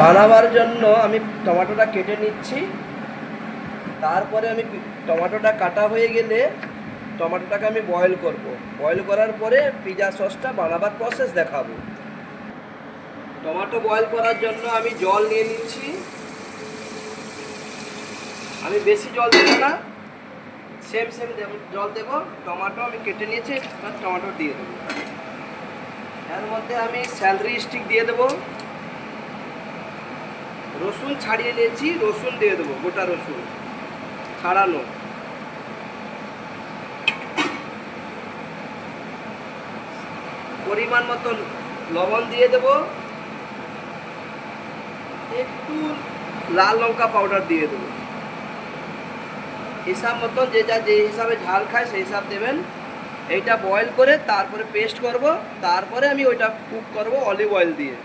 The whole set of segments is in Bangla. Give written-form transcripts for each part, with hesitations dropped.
বানাবার জন্য আমি টমেটোটা কেটে নিচ্ছি। তারপরে আমি টমেটোটা কাটা হয়ে গেলে টমেটোটাকে আমি বয়েল করব। বয়েল করার পরে পিৎজা সসটা বানাবার প্রসেস দেখাবো। টমেটো বয়েল করার জন্য আমি জল নিয়ে নিচ্ছি। আমি বেশি জল দেবো না, সেম জল দেবো। টমেটো আমি কেটে নিয়েছি, টমেটো দিয়ে দেবো। এর মধ্যে আমি স্যালারি স্টিক দিয়ে দেবো। রসুন ছাড়িয়ে নিয়েছি, রসুন দিয়ে দেবো, গোটা রসুন ছাড়ানো। পরিমাণ মতো লবণ দিয়ে দেবো। একটু লাল লঙ্কা পাউডার দিয়ে দেবো। হিসাব মতন যে হিসাবে ঝাল খায় সেই হিসাব দেবেন। এইটা বয়েল করে তারপরে পেস্ট করব। তারপরে আমি ওইটা কুক করব অলিভ অয়েল দিয়ে।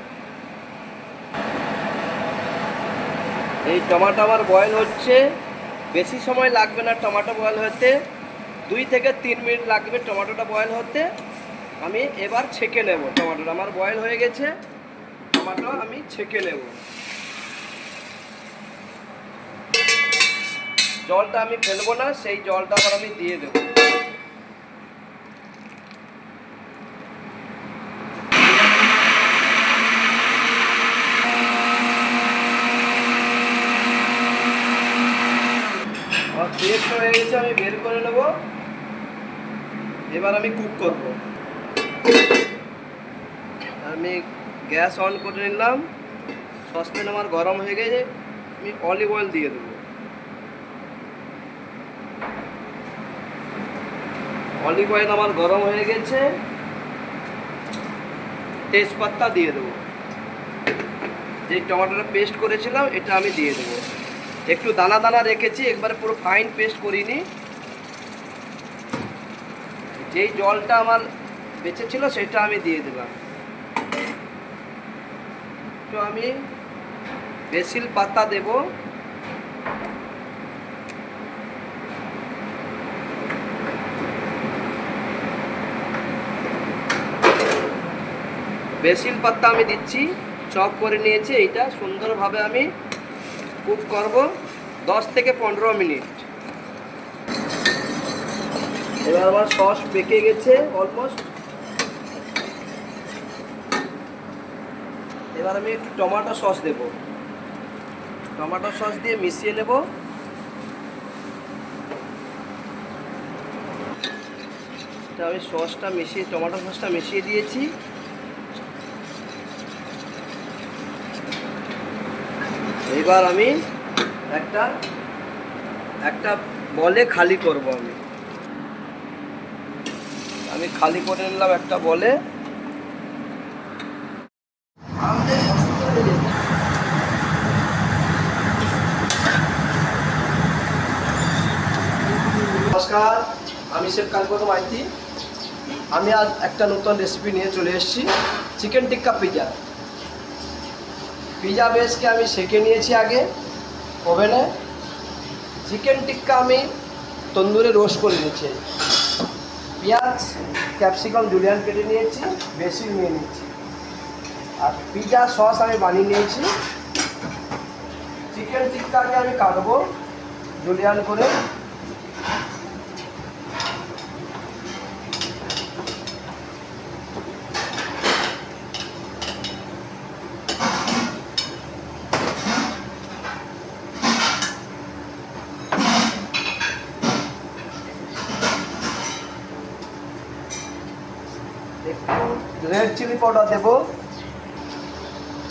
এই টমেটো আমার বয়েল হচ্ছে, বেশি সময় লাগবে না টমেটো বয়েল হতে, 2 থেকে 3 মিনিট লাগবে টমেটোটা বয়েল হতে। আমি এবার ছেঁকে নেব। টমেটোটা আমার বয়েল হয়ে গেছে, টমেটো আমি ছেঁকে নেব। জলটা আমি ফেলবো না, সেই জলটা আবার আমি দিয়ে দেবো। আমার পেস্ট হয়ে গেছে, আমি বের করে নেব। এবার আমি কুক করব। আমি গ্যাস অন করে নিলাম। সসপ্যান আমার গরম হয়ে গেছে, আমি অলিভ অয়েল দিয়ে দেবো। অলিভ অয়েল আমার গরম হয়ে গেছে, তেজপাতা দিয়ে দেবো। যে টমেটোটা পেস্ট করেছিলাম এটা আমি দিয়ে দেবো। একটু দানা দানা রেখেছি, একবারে পুরো ফাইন পেস্ট করিনি। যেই জলটা আমার বেঁচে ছিল সেটা আমি দিয়ে দিলাম। তো আমি বেসিল পাতা দেব। বেসিল পাতা আমি দিচ্ছি, চপ করে নিয়েছি। এইটা সুন্দরভাবে আমি কুক করব 10 থেকে 15 মিনিট। এবার আমার সস পেকে গেছে অলমোস্ট। এবার আমি একটু টমেটো সস দেব। টমেটো সস দিয়ে মিশিয়ে নেব। আমি সসটা মিশিয়ে, টমেটো সসটা মিশিয়ে দিয়েছি। এবার আমি একটা বলে খালি করব। আমি খালি করে নিলাম একটা বলে। নমস্কার, আমি শেফ কালপদ মাইতি। আমি আজ একটা নতুন রেসিপি নিয়ে চলে এসেছি, চিকেন টিক্কা পিৎজা। পিৎজা বেসকে আমি সেঁকে নিয়েছি আগে ওভেনে। চিকেন টিক্কা আমি তন্দুরে রোস্ট করে নিয়েছি। পেঁয়াজ ক্যাপসিকাম জুলিয়ান কেটে নিয়েছি, বেসিল নিয়ে নিচ্ছি, আর পিৎজা সস আমি বানিয়ে নিয়েছি। চিকেন টিক্কাকে আমি কাটবো জুলিয়ান করে। একটু রেড চিলি পাউডার দেবো,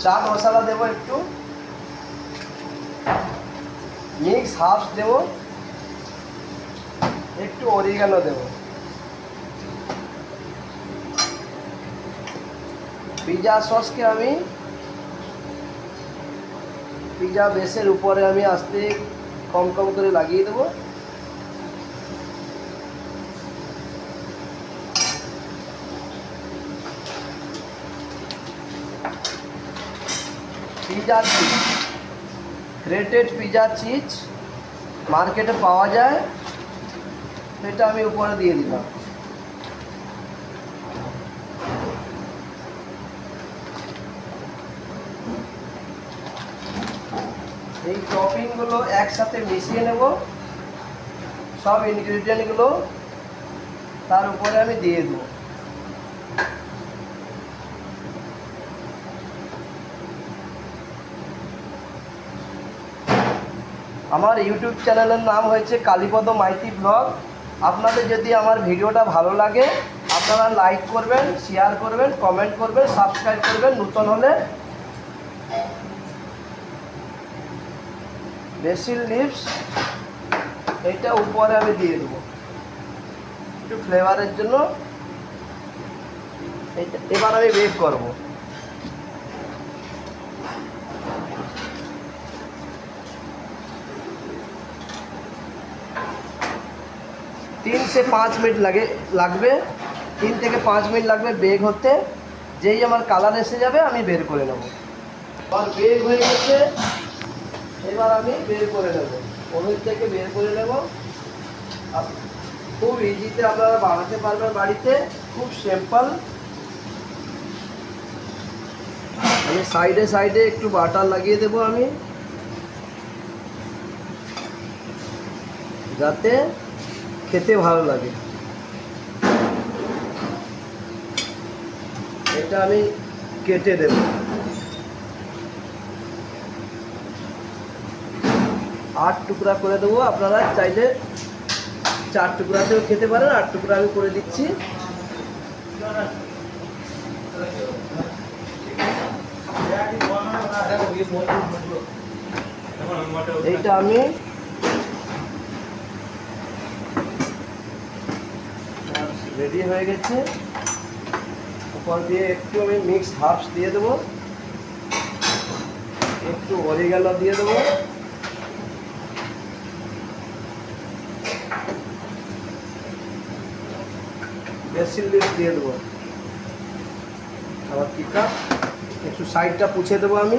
চাট মশলা দেবো, একটু মিক্স হার্বস দেবো, একটু অরিগানো দেবো। পিৎজা সসকে আমি পিৎজা বেসের উপরে আমি আস্তে কম কম করে লাগিয়ে দেবো। Pizza cheese, grated pizza cheese মার্কেটে পাওয়া যায়, সেটা আমি উপরে দিয়ে দিলাম। এই টপিংগুলো একসাথে মিশিয়ে নেব, সব ইনগ্রিডিয়েন্টগুলো তার উপরে আমি দিয়ে দেবো। আমার ইউটিউব চ্যানেলের নাম হয়েছে কালীপদ মাইতি ব্লগ। আপনাদের যদি আমার ভিডিওটা ভালো লাগে আপনারা লাইক করবেন, শেয়ার করবেন, কমেন্ট করবেন, সাবস্ক্রাইব করবেন নতুন হলে। বেসিল লিভস এইটা উপরে আমি দিয়ে দেবো একটু ফ্লেভারের জন্য। এবার আমি বেক করব। 3 से 5 মিনিট লাগবে 3 থেকে 5 মিনিট লাগবে বেক হতে। যেই আমার কালার এসে যাবে আমি বের করে নেব। আর বেক হয়ে গেছে, এবার আমি বের করে নেব, ওভেন থেকে বের করে নেব। খুব ইজিতে আপনারা বানাতে পারবেন বাড়িতে, খুব সিম্পল। আমি সাইডে সাইডে একটু বাটার লাগিয়ে দেবো আমি, যাতে খেতে ভালো লাগে। এটা আমি কেটে দেব। 8 টুকরা করে দেবো, আপনারা চাইলে 4 টুকরাতেও খেতে পারেন। 8 টুকরা আমি করে দিচ্ছি। এইটা আমি রেডি হয়ে গেছে। উপর দিয়ে একটু আমি মিক্স হার্বস দিয়ে দেবো, একটু অরিগ্যানো দিয়ে দেবো, বেসিল লিভস দিয়ে দেবো, আবার টিকা একটু সাইডটা পুছে দেবো আমি।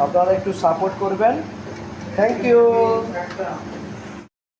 আপনারা একটু সাপোর্ট করবেন। Thank you.